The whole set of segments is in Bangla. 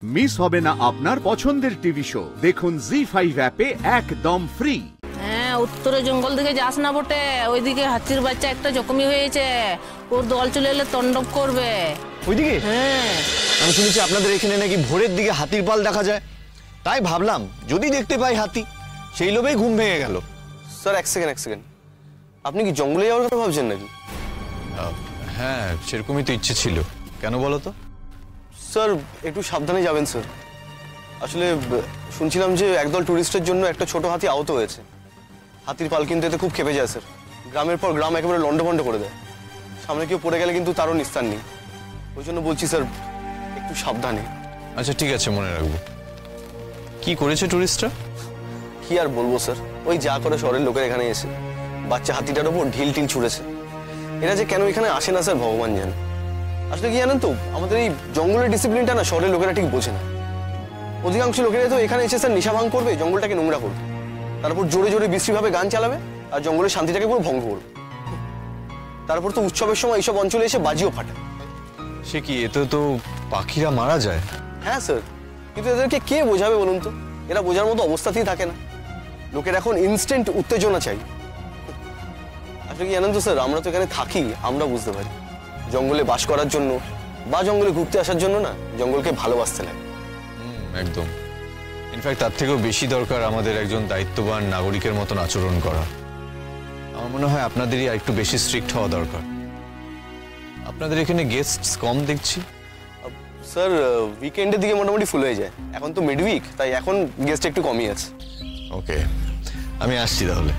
মিস হবে না আপনার পছন্দের টিভি শো। দেখুন জি5 অ্যাপে একদম ফ্রি। হ্যাঁ, উত্তরে জঙ্গল দিকে যাস না বটে, ওইদিকে হাতির বাচ্চা একটা জখমি হয়েছে, ওর দল চলে এলে তাণ্ডব করবে। ওইদিকে? হ্যাঁ, আমি শুনেছি আপনাদের এখানে নাকি ভোরের দিকে হাতির পাল দেখা যায়, তাই ভাবলাম যদি দেখতে পাই হাতি, সেই লোভেই ঘুম ভেঙে গেল। স্যার এক সেকেন্ড, আপনি কি জঙ্গলে যাওয়ার কথা ভাবছেন নাকি? হ্যাঁ, সেরকমই তো ইচ্ছে ছিল। কেন বলো তো? স্যার একটু সাবধানে যাবেন স্যার। আসলে শুনছিলাম যে একদল টুরিস্টের জন্য একটা ছোট হাতি আহত হয়েছে। হাতির পাল কিন্তু এতে খুব খেপে যায় স্যার, গ্রামের পর গ্রাম একেবারে লন্ডভন্ড করে দেয়। সামনে কেউ পড়ে গেলে কিন্তু তারও নিস্তার নেই। ওই জন্য বলছি স্যার একটু সাবধানে। আচ্ছা ঠিক আছে, মনে রাখবো। কি করেছে টুরিস্টরা? কি আর বলবো স্যার, ওই যা করে শহরের লোকের এখানে এসে বাচ্চা হাতিটার ওপর ঢিল টিল ছুঁড়েছে। এরা যে কেন এখানে আসে না স্যার ভগবান জানে। আসলে কি জানেন তো, আমাদের এই জঙ্গলের ডিসিপ্লিনটা না শহরের লোকেরা ঠিক বোঝে না। অধিকাংশ লোকেরা তো এখানে এসে স্যার নেশা ভাঙ করবে, জঙ্গলটাকে নোংরা করবে, তারপর জোরে জোরে বিশ্রীভাবে গান চালাবে আর জঙ্গলের শান্তিটাকে পুরো ভঙ্গ করবে। তারপর তো উৎসবের সময় এইসব অঞ্চলে এসে বাজিও ফাটায়। সে কি, এতে তো পাখিরা মারা যায়। হ্যাঁ স্যার, কিন্তু এদেরকে কে বোঝাবে বলুন তো? এরা বোঝার মতো অবস্থাতেই থাকে না। লোকের এখন ইনস্ট্যান্ট উত্তেজনা চাই। আসলে কি জানেন তো স্যার, আমরা তো এখানে থাকি, আমরা বুঝতে পারি জঙ্গলে বাস করার জন্য বা জঙ্গলে ঘুরতে আসার জন্য না জঙ্গলকে ভালোবাসতে লাগে। একদম। ইনফ্যাক্ট তার থেকেও বেশি দরকার আমাদের একজন দায়িত্ববান নাগরিকের মতন আচরণ করা। আমার মনে হয় আপনাদেরই আর একটু বেশি স্ট্রিক্ট হওয়া দরকার। আপনাদের এখানে গেস্টস কম দেখছি। স্যার উইকেন্ডের দিকে মোটামুটি ফুল হয়ে যায়, এখন তো মিড উইক, তাই এখন গেস্ট একটু কমই আছে। ওকে, আমি আসছি তাহলে।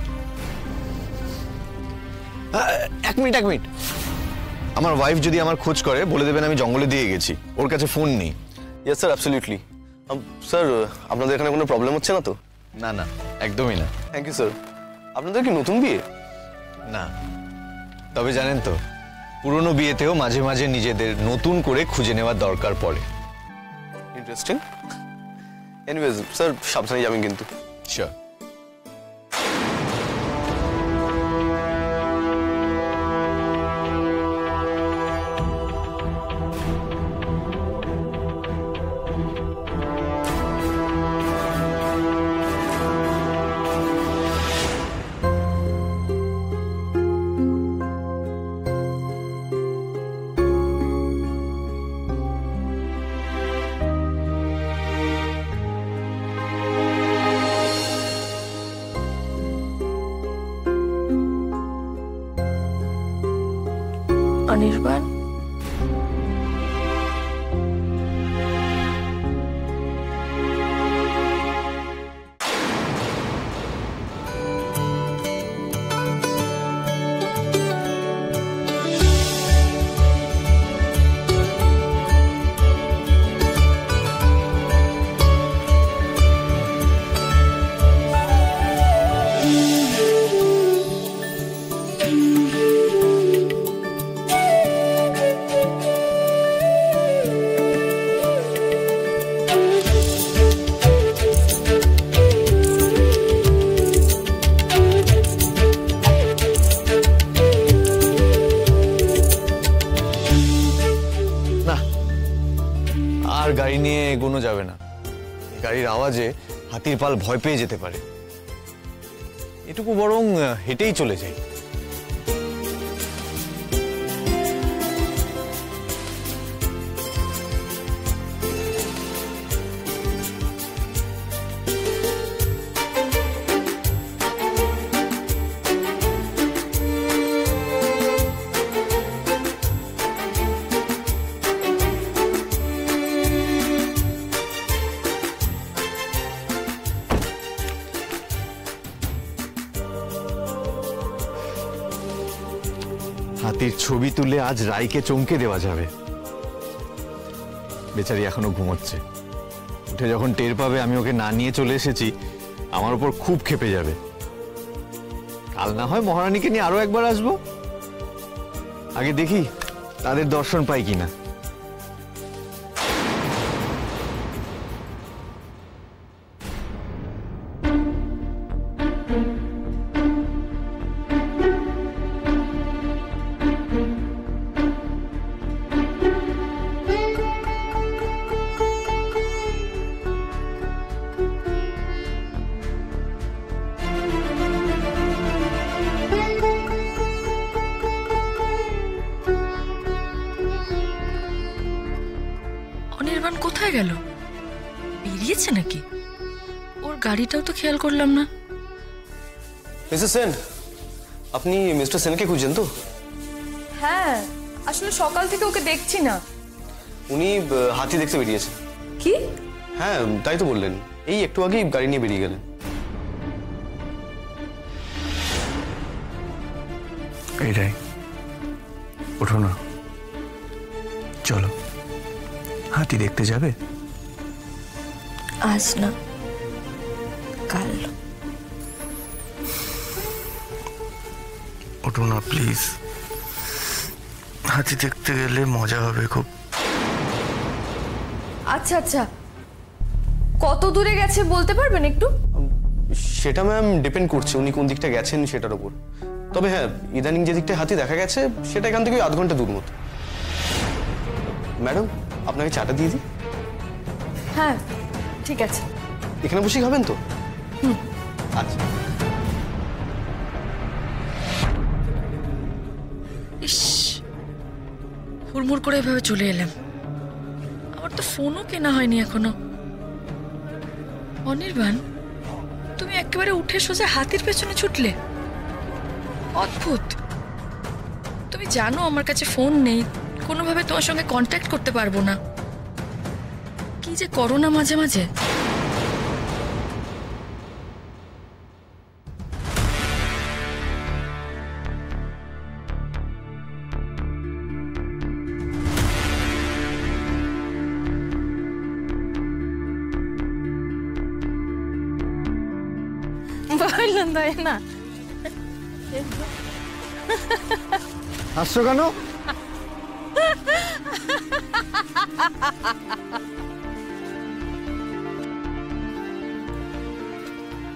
এক মিনিট। আমার ওয়াইফ যদি আমার খোঁজ করে বলে দেবেন আমি জঙ্গলে দিয়ে গেছি, ওর কাছে ফোন নেই। Yes sir, absolutely. স্যার আপনাদের এখানে কোনো প্রবলেম হচ্ছে না তো? না, একদমই না। Thank you sir. আপনাদের কি নতুন বিয়ে? না, তবে জানেন তো, পুরনো বিয়েতেও মাঝে মাঝে নিজেদের নতুন করে খুঁজে নেওয়ার দরকার পড়ে। ইন্টারেস্টিং। এনিওয়েজ স্যার, সাবধানে যাবেন কিন্তু। শিওর। অনির্বাণ, আর গাড়ি নিয়ে এগোনো যাবে না। গাড়ির আওয়াজে হাতির পাল ভয় পেয়ে যেতে পারে। এটুকু বরং হেঁটেই চলে যাই। হাতির ছবি তুলে আজ রাইকে চমকে দেওয়া যাবে। বেচারি এখনো ঘুমোচ্ছে, উঠে যখন টের পাবে আমি ওকে না নিয়ে চলে এসেছি, আমার উপর খুব ক্ষেপে যাবে। কাল না হয় মহারানীকে নিয়ে আরো একবার আসবো। আগে দেখি তাদের দর্শন পাই কিনা। কোথায় গেল? বেরিয়েছে নাকি? ওর গাড়িটাও তো খেয়াল করলাম না। মিসেস সেন, আপনি মিস্টার সেনকে খুঁজছেন তো? হ্যাঁ, আসলে সকাল থেকে ওকে দেখছি না। উনি হাতি দেখতে বেরিয়েছে। কি? হ্যাঁ, তাই তো বললেন, এই একটু আগেই গাড়ি নিয়ে বেরিয়ে গেলেন। এইটাই, ওঠো না, চলো। হাতি দেখতে যাবে? আজ না, কাল। ওঠো না প্লিজ, হাতি দেখতে গেলে মজা হবে খুব। আচ্ছা আচ্ছা, কত দূরে গেছে বলতে পারবেন একটু? সেটা ম্যাম ডিপেন্ড করছে উনি কোন দিকটা গেছেন সেটার উপর। তবে হ্যাঁ, ইদানিং যে দিকটা হাতি দেখা গেছে সেটা এখান থেকে 0.5 ঘন্টা দূর মতো। ম্যাডাম, আপনাকে চাটা দিয়ে দিই? হ্যাঁ ঠিক আছে। এখানে বসে খাবেন তো? আচ্ছা। ইস, হুড়মুড় করে এভাবে চলে এলাম। আমার তো ফোনও কেনা হয়নি এখনো। অনির্বাণ, তুমি একেবারে উঠে সোজা হাতির পেছনে ছুটলে? অদ্ভুত। তুমি জানো আমার কাছে ফোন নেই, কোনোভাবে তোমার সঙ্গে কন্ট্যাক্ট করতে পারবো না। কি যে করো না মাঝে মাঝে। বললেন তাই না? হাসছো কেন?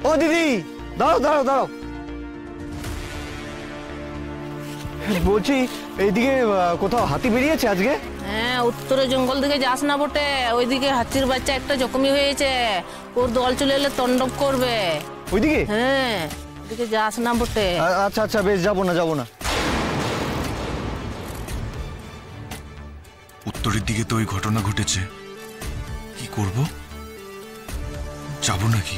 ও দিদি, দাঁড়াও দাঁড়াও দাঁড়াও। বলছি এইদিকে কোথাও হাতি বেরিয়েছে আজকে? হ্যাঁ, উত্তরে জঙ্গল দিকে যাস না বটে, ওইদিকে হাতির বাচ্চা একটা জখমি হয়েছে, ওর দল চলে এলে তাণ্ডব করবে। ওইদিকে? হ্যাঁ, ওইদিকে যাস না বটে। আচ্ছা আচ্ছা, বেশ, যাবো না যাবো না। উত্তরের দিকে তো ওই ঘটনা ঘটেছে, কি করব? যাব নাকি?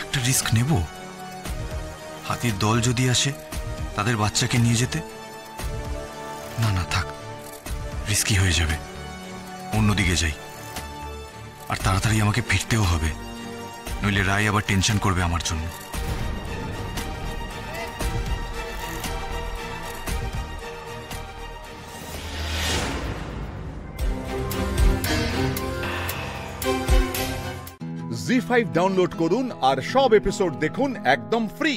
একটা রিস্ক নেব? হাতির দল যদি আসে তাদের বাচ্চাকে নিয়ে যেতে? না না, থাক, রিস্কি হয়ে যাবে। অন্যদিকে যাই। আর তাড়াতাড়ি আমাকে ফিরতেও হবে, নইলে রায় আবার টেনশন করবে আমার জন্য। জি5 ডাউনলোড করুন আর সব এপিসোড দেখুন একদম ফ্রি।